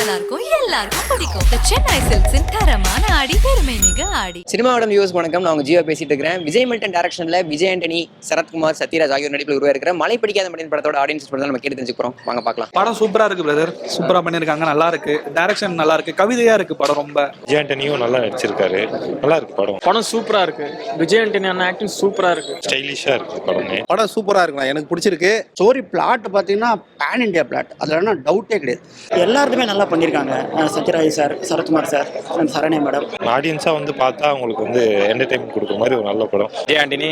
எல்லாருக்கும் பிடிக்கும். The Chennai Silks in தரமான ஆடி பெருமை மிக ஆடி. சினிமாவோட வியூஸ் வணக்கம். நான் உங்க ஜியோ பேசிட்டு இருக்கிறேன். விஜய் மில்டன் டைரக்ஷன்ல விஜய் ஆண்டனி, சரத்குமார், சத்யராஜ் ஆகியோர் நடிப்பில் உருவாயிருக்கிற மலை பிடிக்காத மனிதன் படத்தோட ஆடியன்ஸ் படம் நம்ம கேட்டு தெரிஞ்சுக்கிறோம். வாங்க பார்க்கலாம். படம் சூப்பரா இருக்கு பிரதர், சூப்பரா பண்ணிருக்காங்க, நல்லா இருக்கு, டைரக்ஷன் நல்லா இருக்கு, கவிதையா இருக்கு படம். ரொம்ப விஜய் ஆண்டனியும் நல்லா நடிச்சிருக்காரு, நல்லா இருக்கு படம். படம் சூப்பரா இருக்கு. விஜய் ஆண்டனி ஆக்டிங் சூப்பரா இருக்கு, ஸ்டைலிஷா இருக்கு படம் சூப்பரா இருக்கு, எனக்கு பிடிச்சிருக்கு. ஸ்டோரி பிளாட் பாத்தீங்கன்னா பேன் இண்டியா பிளாட், அதுல டவுட்டே கிடையாது. எல்லாருமே நல்லா பண்ணியிருக்காங்க. சத்யராஜ் சார், சரத்குமார் சார், சரணை மேடம். ஆடியன்ஸா வந்து பார்த்தா அவங்களுக்கு வந்து என்டர்டைன்மெண்ட் கொடுக்குற மாதிரி ஒரு நல்ல படம். விஜய் ஆண்டனி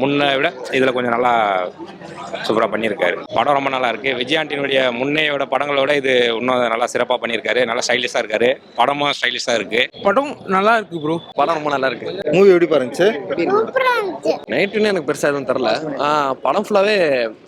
முன்ன விட இதுல கொஞ்சம் நல்லா சூப்பரா பண்ணியிருக்காரு. படம் ரொம்ப நல்லா இருக்கு. விஜய் ஆண்டனியுடைய முன்னையோட படங்களோட இது இன்னும் நல்லா சிறப்பா பண்ணியிருக்காரு. நல்லா ஸ்டைலிஷா இருக்காரு. படமும் ஸ்டைலிஷா இருக்கு. படம் நல்லா இருக்கு ப்ரோ. படம் ரொம்ப நல்லா இருக்கு. மூவி எப்படி பாருங்க? நைட்டுன்னு எனக்கு பெருசா எதுவும் தெரியல. படம் ஃபுல்லாவே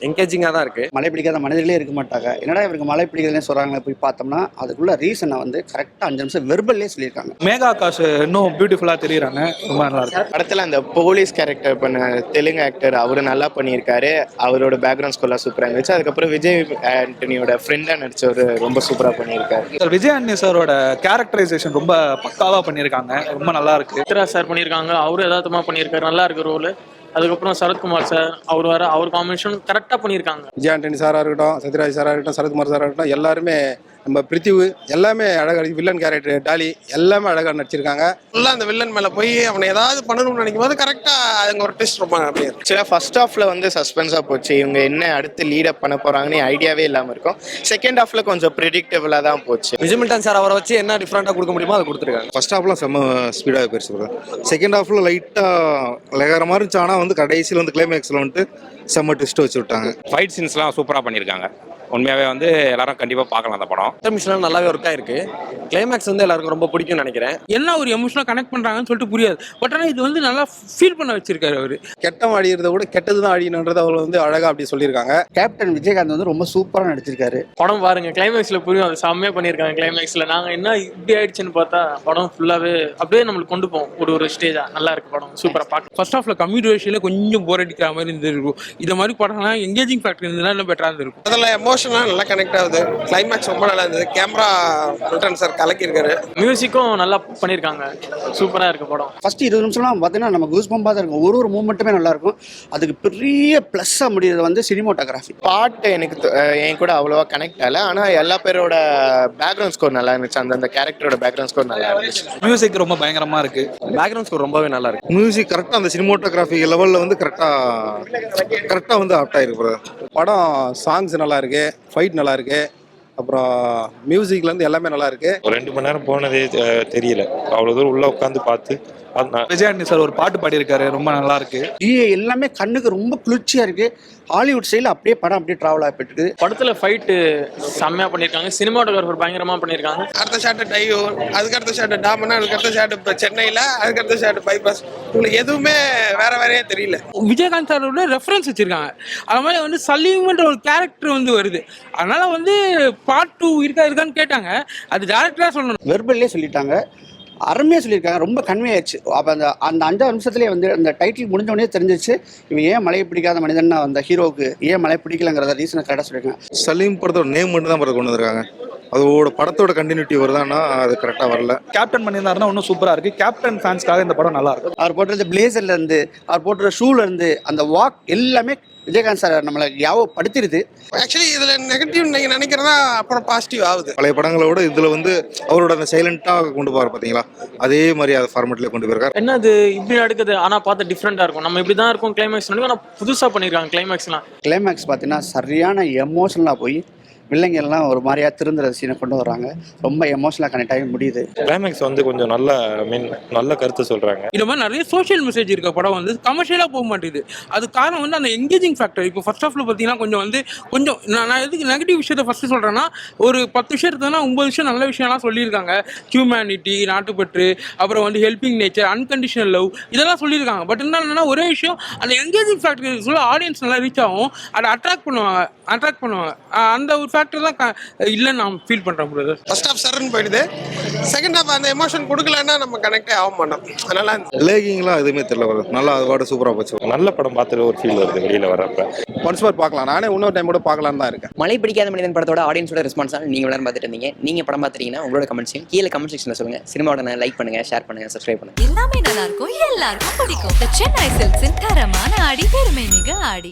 என்கேஜிங்கா தான் இருக்கு. மழை பிடிக்காத மனிதர்களே இருக்க மாட்டாங்க. என்னடா இவருக்கு மழை பிடிக்கிறதுன்னு சொல்றாங்க. போய் பார்த்தோம்னா அதுக்குள்ள ரீசனை வந்து கரெக்டா 5 நிமிஷம் வெர்பல்லே சொல்லியிருக்காங்க. மேகா ஆகாஷ் இன்னும் பியூட்டிஃபுல்லா தெரியுறாங்க, ரொம்ப நல்லா இருக்கு. படத்துல அந்த போலீஸ் கேரக்டர் பண்ண தெலுங்கு ஆக்டர் அவரு நல்லா பண்ணியிருக்காரு. அவரோட பேக்ரவுண்ட் ஸ்கோர்லாம் சூப்பரா இருந்துச்சு. அதுக்கப்புறம் விஜய் ஆண்டனியோட ஃப்ரெண்டா நடிச்சவர் ரொம்ப சூப்பரா பண்ணியிருக்காரு. விஜய் ஆண்டனி சாரோட கேரக்டரைசேஷன் ரொம்ப பக்காவா பண்ணியிருக்காங்க, ரொம்ப நல்லா இருக்கு. சத்யராஜ் சார் பண்ணியிருக்காங்க, அவரு யதார்த்தமா பண்ணியிருக்காரு, நல்லா இருக்கு ரோல். அதுக்கப்புறம் சரத்குமார் சார் அவர் காம்பினேஷன் கரெக்டா பண்ணியிருக்காங்க. விஜய் ஆண்டனி சாரா இருக்கட்டும், சத்யராஜ் சாரா இருக்கட்டும், சரத்குமார் சாரா இருக்கட்டும், எல்லாருமே நம்ம பிரித்திவு எல்லாமே அழகா, வில்லன் கேரக்டர் டாலி எல்லாமே அழகா நடிச்சிருக்காங்க. ஃபுல்லா அந்த வில்லன் மேல போய் அவனை ஏதாவது பண்ணணும்னு நினைக்கும் போது கரெக்டா அங்க ஒரு டெஸ்ட் ரொம்ப சில ஃபர்ஸ்ட் ஹாஃப்ல வந்து சஸ்பென்ஸா போச்சு. இவங்க என்ன அடுத்து லீடப் பண்ண போறாங்கன்னு ஐடியாவே இல்லாம இருக்கும். செகண்ட் ஹாஃப்ல கொஞ்சம் ப்ரெடிக்டபிளா தான் போச்சு. விஜய் மில்டன் சார் அவரை வச்சு என்ன டிஃபரெண்டா கொடுக்க முடியுமோ அதை கொடுத்துருக்காங்க. ஃபர்ஸ்ட் ஹாஃப்ல செம்ம ஸ்பீடாக போயிருச்சு. செகண்ட் ஹாஃப்ல லைட்டா லகர மாதிரி இருந்துச்சு. ஆனா வந்து கடைசியில் வந்து கிளைமேக்ஸ்ல வந்துட்டு செம்ம ட்விஸ்ட் வச்சு விட்டாங்க. ஃபைட் சீன்ஸ்லாம் சூப்பரா பண்ணியிருக்காங்க. உண்மையாவே வந்து எல்லாரும் கண்டிப்பா பார்க்கலாம் அந்த படம். மிஷன் நல்லாவே ஒர்க் ஆயிருக்கு. கிளைமேக்ஸ் வந்து எல்லாருக்கும் ரொம்ப பிடிக்கும்னு நினைக்கிறேன். என்ன ஒரு எமோஷனலா கனெக்ட் பண்றாங்கன்னு சொல்லிட்டு புரியாது. பட் ஆனா இது வந்து நல்லா ஃபீல் பண்ண வச்சிருக்காரு அவரு. கெட்ட ஆடிக்கிறத கூட கெட்டதுதான் ஆடினன்றது அவர் வந்து அழகா அப்படி சொல்லியிருக்காங்க. கேப்டன் விஜயகாந்த் வந்து ரொம்ப சூப்பரா நடிச்சிருக்காரு. படம் பாருங்க, கிளைமேக்ஸ்ல புரியும். அது செம்மையா பண்ணியிருக்காங்க. கிளைமேக்ஸ்ல நாங்க என்ன இப்படி ஆயிடுச்சுன்னு பார்த்தா படம் ஃபுல்லாவே அப்படியே நம்மளுக்கு கொண்டு போவோம் ஒரு ஸ்டேஜா. நல்லா இருக்கு படம், சூப்பரா பார்க்க. ஃபர்ஸ்ட் ஹாஃப்ல கம்யூனிகேஷன்ல கொஞ்சம் போர் அடிக்கிற மாதிரி இருந்திருக்கும். இந்த மாதிரி படம்லாம் எங்கேஜிங் ஃபேக்டர் இருந்ததுன்னா இன்னும் பெட்டரா இருந்திருக்கும். அதில் எமோஷனா நல்லா கனெக்ட் ஆகுது. கிளைமேக்ஸ் ரொம்ப நல்லா இருந்தது. கேமரா மில்டன் சார் கலக்கியிருக்காரு. மியூசிக்கும் நல்லா பண்ணியிருக்காங்க, சூப்பரா இருக்கு படம். ஃபர்ஸ்ட் 20 நிமிஷம்லாம் பார்த்தீங்கன்னா நம்ம கூஸ் பம்பா தான் இருக்கும். ஒரு மூமெண்ட்டுமே நல்லா இருக்கும். அதுக்கு பெரிய ப்ளஸ்ஸாக முடியாது வந்து சினிமோட்டோகிராஃபி. பாட்டு எனக்கு என் கூட அவ்வளோவா கனெக்ட் ஆகல. ஆனா எல்லா பேரோட பேக்ரவுண்ட் ஸ்கோர் நல்லா இருந்துச்சு. அந்த கேரக்டரோட பேக்ரவுண்ட் ஸ்கோர் நல்லா இருந்துச்சு. மியூசிக் ரொம்ப பயங்கரமா இருக்கு. பேக்ரவுண்ட் ஸ்கோர் ரொம்பவே நல்லா இருக்கு. மியூசிக் கரெக்டாக அந்த சினிமோட்டோகிராஃபி லெவலில் வந்து கரெக்டாக வந்து ஆப்ட் ஆயிருக்கு. படம் சாங்ஸ் நல்லா இருக்கு, ஃபைட் நல்லா இருக்கு, அப்புறம் மியூசிக்ல இருந்து எல்லாமே நல்லா இருக்கு. ஒரு 2 மணி நேரம் போனதே தெரியல. அவ்வளவு தூரம் உள்ள உட்காந்து பார்த்து விஜய் ஆண்டனி சார் ஒரு பாட்டு பாடியிருக்காரு, ரொம்ப நல்லா இருக்கு. எல்லாமே கண்ணுக்கு ரொம்ப குளிர்ச்சியா இருக்கு. ஹாலிவுட் ஸ்டைல அப்படியே படம் அப்படியே டிராவல் ஆகிட்டு படத்துல ஃபைட்டு செம்மையா பண்ணியிருக்காங்க. சினிமாட்டோகிராஃபர் பயங்கரமா பண்ணியிருக்காங்க. அடுத்த ஷாட் டையோ, அதுக்கு அடுத்த ஷாட் டாமனா, அதுக்கு அடுத்த ஷாட் இப்போ சென்னையில, அதுக்கு அடுத்த ஷாட் பைபாஸ். உங்களுக்கு எதுவுமே வேறையே தெரியல. விஜயகாந்த் சாரோட ரெஃபரன்ஸ் வச்சிருக்காங்க. அது மாதிரி வந்து சலீம்ன்ற ஒரு கேரக்டர் வந்து வருது. அதனால வந்து பார்ட் 2 இருக்கான்னு கேட்டாங்க. அது டேரக்டரா சொல்லணும். வெர்பல்லே சொல்லிட்டாங்க, அருமையாக சொல்லியிருக்காங்க. ரொம்ப கன்வே ஆயிடுச்சு. அப்போ அந்த 5 நிமிஷத்துலேயே வந்து அந்த டைட்டில் முடிஞ்சோடனே தெரிஞ்சிச்சு இவன் ஏன் மழையை பிடிக்காத மனிதன். அந்த ஹீரோவுக்கு ஏன் மழை பிடிக்கலங்கிறத ரீசனை கரெக்டாக சொல்லியிருக்காங்க. சலீம் படத்தோட நேம் மட்டும் தான் கொண்டு வந்திருக்காங்க. அதோட படத்தோட கண்டினியூட்டி வருதான்னா அது கரெக்டாக வரல. கேப்டன் பண்ணியிருந்தாருன்னா இன்னும் சூப்பரா இருக்கு. கேப்டன் ஃபேன்ஸ்க்காக இந்த படம் நல்லா இருக்கும். அவர் போட்டுற பிளேசர்ல இருந்து, அவர் போட்டுற ஷூல இருந்து, அந்த வாக் எல்லாமே விஜயகாந்த் சார் நம்மளை ஞாபகப்படுத்திடுது. ஆக்சுவலி இதுல நெகட்டிவ் நீங்க நினைக்கிறதா அப்புறம் பாசிட்டிவ் ஆகுது. பழைய படங்களோட இதுல வந்து அவரோட அந்த சைலண்டா கொண்டு போவார் பாத்தீங்களா, அதே மாதிரி அது ஃபார்மேட்ல கொண்டு போயிருக்காரு. என்னது இப்படி நடக்குது, ஆனா பார்த்து டிஃப்ரெண்டா இருக்கும். நம்ம இப்படிதான் இருக்கும் கிளைமேக்ஸ், ஆனா புதுசா பண்ணிருக்காங்க கிளைமேக்ஸ்லாம். கிளைமேக்ஸ் பார்த்தீங்கன்னா சரியான எமோஷனலா போய் வில்லங்க எல்லாம் ஒரு மாதிரியா திருந்துற சீனை கொண்டு வராங்க. ரொம்ப எமோஷனலா கனெக்ட் ஆகி முடியுது. கிளைமேக்ஸ் வந்து கொஞ்சம் நல்ல கருத்து சொல்றாங்க. இந்த மாதிரி நிறைய சோஷியல் மெசேஜ் இருக்க படம் வந்து கமர்ஷியலா போக மாட்டேங்குது. அது காரணம் வந்து அந்த எங்கேஜிங் ஃபேக்டர். இப்போ ஃபர்ஸ்ட் ஹாஃப்ல பார்த்தீங்கன்னா கொஞ்சம் நான் எதுக்கு நெகட்டிவ் விஷயத்த ஃபர்ஸ்ட் சொல்றேன்னா, ஒரு 10 விஷயம் எடுத்தோம்னா 9 விஷயம் நல்ல விஷயம்லாம் சொல்லியிருக்காங்க. ஹியூமனிட்டி, நாட்டுப்பற்று, அப்புறம் வந்து ஹெல்பிங் நேச்சர், அன்கண்டிஷனல் லவ், இதெல்லாம் சொல்லியிருக்காங்க. பட் என்னன்னா ஒரே விஷயம், அந்த எங்கேஜிங் ஃபேக்டர் சொல்ல ஆடியன்ஸ் நல்லா ரீச் ஆகும். அதை அட்ராக்ட் பண்ணுவாங்க. அந்த ஒரு ஃபேக்டர் தான் இல்லைன்னு நான் ஃபீல் பண்ணுறேன் பிரதர். ஃபர்ஸ்ட் ஹாஃப் சரன் போயிடுது, செகண்ட் ஹாஃப் அந்த எமோஷன் கொடுக்கலன்னா நம்ம கனெக்டே ஆக மாட்டோம். அதனால லேகிங்லாம் எதுவுமே தெரியல bro. நல்லா அதோட சூப்பராக போச்சு. நல்ல படம் பார்த்துட்டு ஒரு ஃபீல் வருது வெளியில் வர்றப்ப. ஒன்ஸ் மோர் பார்க்கலாம், நானே இன்னொரு டைம் கூட பார்க்கலான்னு தான் இருக்கேன். மலை பிடிக்காத மனிதன் படத்தோட ஆடியன்ஸோட ரெஸ்பான்ஸ் நீங்க எல்லாரும் பார்த்துட்டு இருந்தீங்க. நீங்க படம் பார்த்துட்டீங்கன்னா உங்களோட கமெண்ட்ஸையும் கீழே கமெண்ட் செக்ஷன்ல சொல்லுங்க. சினிமாவோட லைக் பண்ணுங்க, ஷேர் பண்ணுங்க, சப்ஸ்கிரைப் பண்ணுங்க. எல்லாமே நல்லா இருக்கும், எல்லாருக்கும் பிடிக்கும். The Chennai Silks in தரமான ஆடி பெருமை மிக ஆடி.